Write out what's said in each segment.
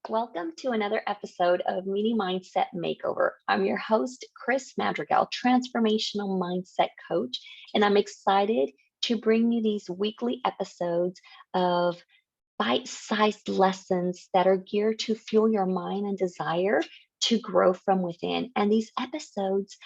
Welcome to another episode of Mini Mindset Makeover. I'm your host, Chris Madrigal, transformational mindset coach, and I'm excited to bring you these weekly episodes of bite-sized lessons that are geared to fuel your mind and desire to grow from within. And these episodes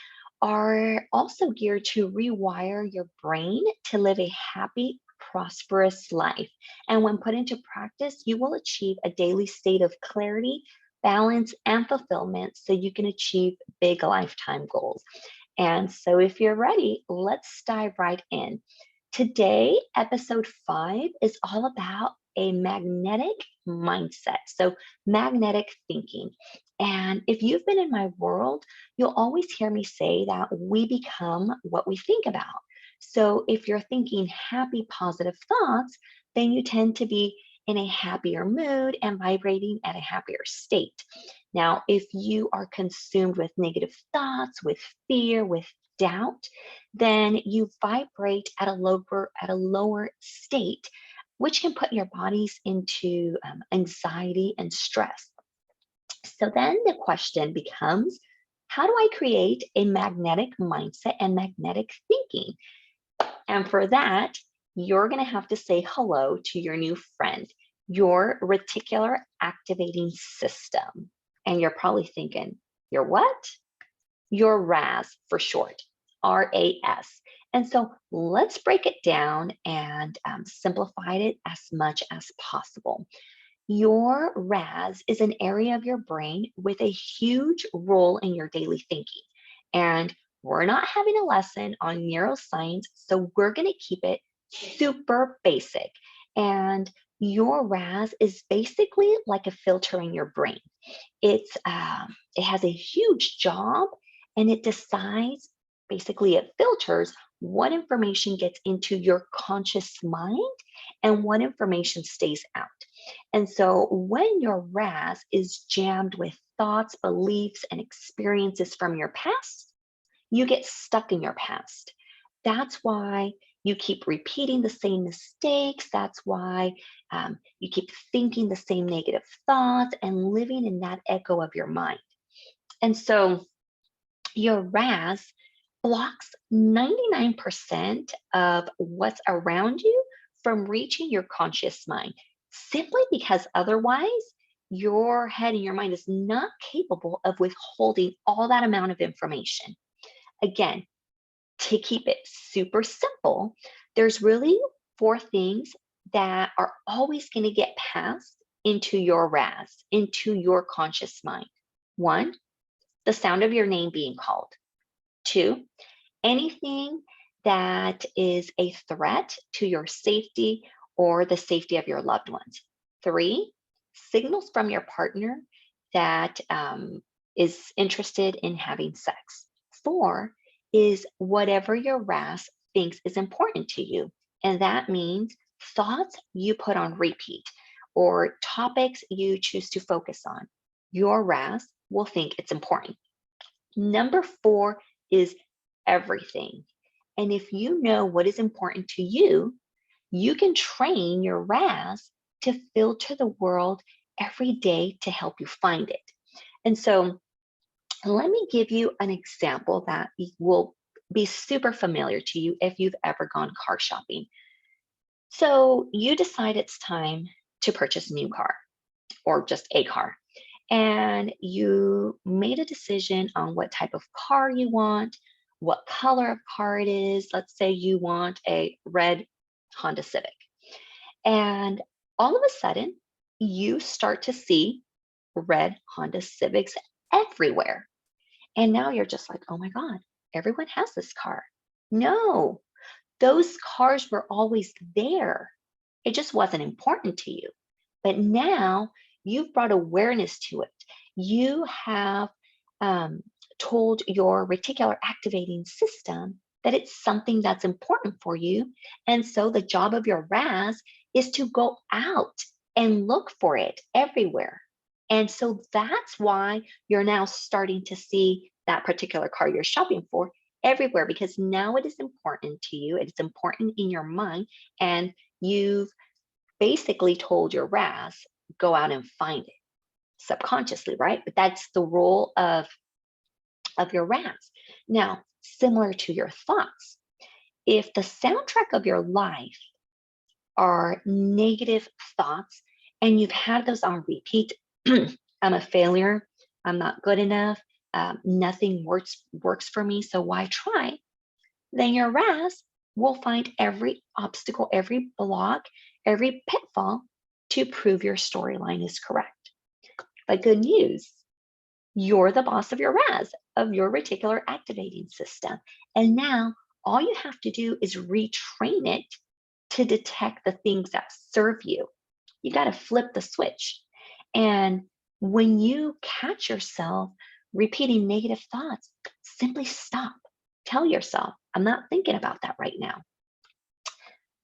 are also geared to rewire your brain to live a happy, prosperous life. And when put into practice, you will achieve a daily state of clarity, balance, and fulfillment so you can achieve big lifetime goals. And so, if you're ready, let's dive right in. Today, episode 5 is all about a magnetic mindset. So, magnetic thinking. And if you've been in my world, you'll always hear me say that we become what we think about. So, if you're thinking happy, positive thoughts, then you tend to be in a happier mood and vibrating at a happier state. Now, if you are consumed with negative thoughts, with fear, with doubt, then you vibrate at a lower state, which can put your bodies into anxiety and stress. So then the question becomes, how do I create a magnetic mindset and magnetic thinking? And for that, you're going to have to say hello to your new friend, your reticular activating system. And you're probably thinking, your what? Your RAS for short, RAS. And so let's break it down and simplify it as much as possible. Your RAS is an area of your brain with a huge role in your daily thinking. And we're not having a lesson on neuroscience, so we're going to keep it super basic. And your RAS is basically like a filter in your brain. It has a huge job, and it decides, basically it filters what information gets into your conscious mind and what information stays out. And so when your RAS is jammed with thoughts, beliefs, and experiences from your past, you get stuck in your past. That's why you keep repeating the same mistakes. That's why you keep thinking the same negative thoughts and living in that echo of your mind. And so your RAS blocks 99% of what's around you from reaching your conscious mind, simply because otherwise your head and your mind is not capable of withholding all that amount of information. Again, to keep it super simple, there's really 4 things that are always going to get passed into your RAS, into your conscious mind. 1, the sound of your name being called. 2, anything that is a threat to your safety or the safety of your loved ones. 3, signals from your partner that is interested in having sex. 4 is whatever your RAS thinks is important to you. And that means thoughts you put on repeat or topics you choose to focus on. Your RAS will think it's important. Number 4 is everything. And if you know what is important to you, you can train your RAS to filter the world every day to help you find it. And so let me give you an example that will be super familiar to you if you've ever gone car shopping. So you decide it's time to purchase a new car or just a car. And you made a decision on what type of car you want, what color of car it is. Let's say you want a red Honda Civic. And all of a sudden, you start to see red Honda Civics everywhere. And now you're just like, oh my God, everyone has this car. No, those cars were always there. It just wasn't important to you. But now you've brought awareness to it. You have told your reticular activating system that it's something that's important for you. And so the job of your RAS is to go out and look for it everywhere. And so that's why you're now starting to see that particular car you're shopping for everywhere, because now it is important to you. It's important in your mind. And you've basically told your RAS, go out and find it. subconsciously, right? But that's the role of your RAS. Now, similar to your thoughts, if the soundtrack of your life are negative thoughts and you've had those on repeat, I'm a failure, I'm not good enough, nothing works for me, so why try? Then your RAS will find every obstacle, every block, every pitfall to prove your storyline is correct. But good news, you're the boss of your RAS, of your reticular activating system. And now all you have to do is retrain it to detect the things that serve you. You got to flip the switch. And when you catch yourself repeating negative thoughts, simply stop. Tell yourself, I'm not thinking about that right now.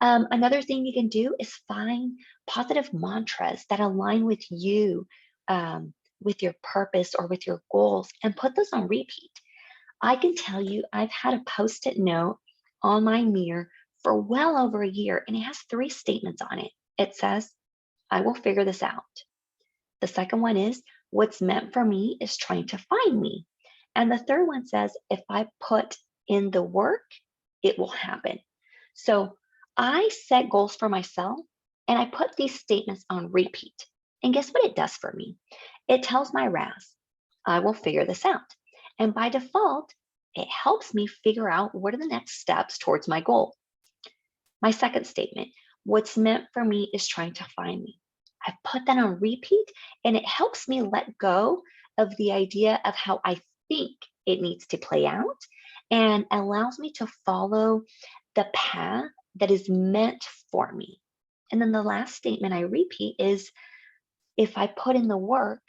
Another thing you can do is find positive mantras that align with you, with your purpose or with your goals, and put those on repeat. I can tell you, I've had a post it note on my mirror for well over a year, and it has 3 statements on it. It says, I will figure this out. The second one is, what's meant for me is trying to find me. And the third one says, if I put in the work, it will happen. So I set goals for myself and I put these statements on repeat. And guess what it does for me? It tells my RAS, I will figure this out. And by default, it helps me figure out what are the next steps towards my goal. My second statement, what's meant for me is trying to find me. I put that on repeat and it helps me let go of the idea of how I think it needs to play out and allows me to follow the path that is meant for me. And then the last statement I repeat is, if I put in the work,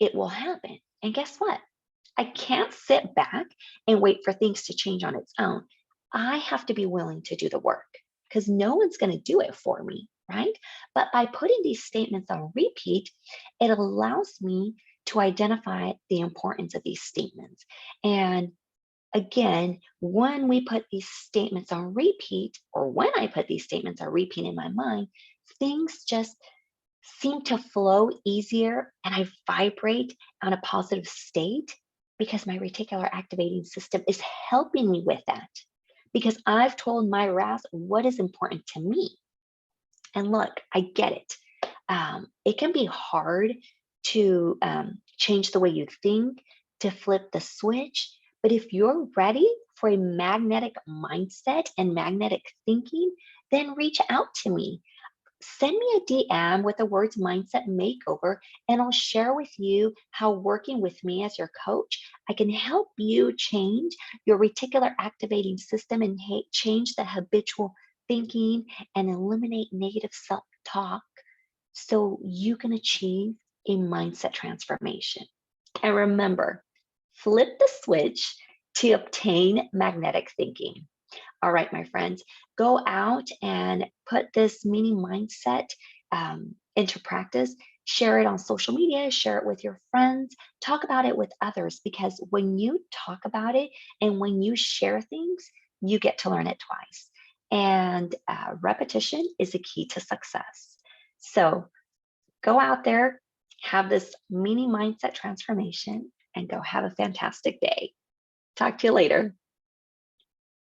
it will happen. And guess what? I can't sit back and wait for things to change on its own. I have to be willing to do the work because no one's going to do it for me, right? But by putting these statements on repeat, it allows me to identify the importance of these statements. And again, when we put these statements on repeat, or when I put these statements on repeat in my mind, things just seem to flow easier and I vibrate on a positive state because my reticular activating system is helping me with that. Because I've told my RAS what is important to me. And look, I get it. It can be hard to change the way you think, to flip the switch. But if you're ready for a magnetic mindset and magnetic thinking, then reach out to me. Send me a DM with the words Mindset Makeover, and I'll share with you how working with me as your coach, I can help you change your reticular activating system and change the habitual thinking and eliminate negative self-talk so you can achieve a mindset transformation. And remember, flip the switch to obtain magnetic thinking. All right, my friends, go out and put this mini mindset into practice. Share it on social media, share it with your friends, talk about it with others, because when you talk about it and when you share things, you get to learn it twice. And repetition is a key to success. So go out there, have this mini mindset transformation, and go have a fantastic day. Talk to you later.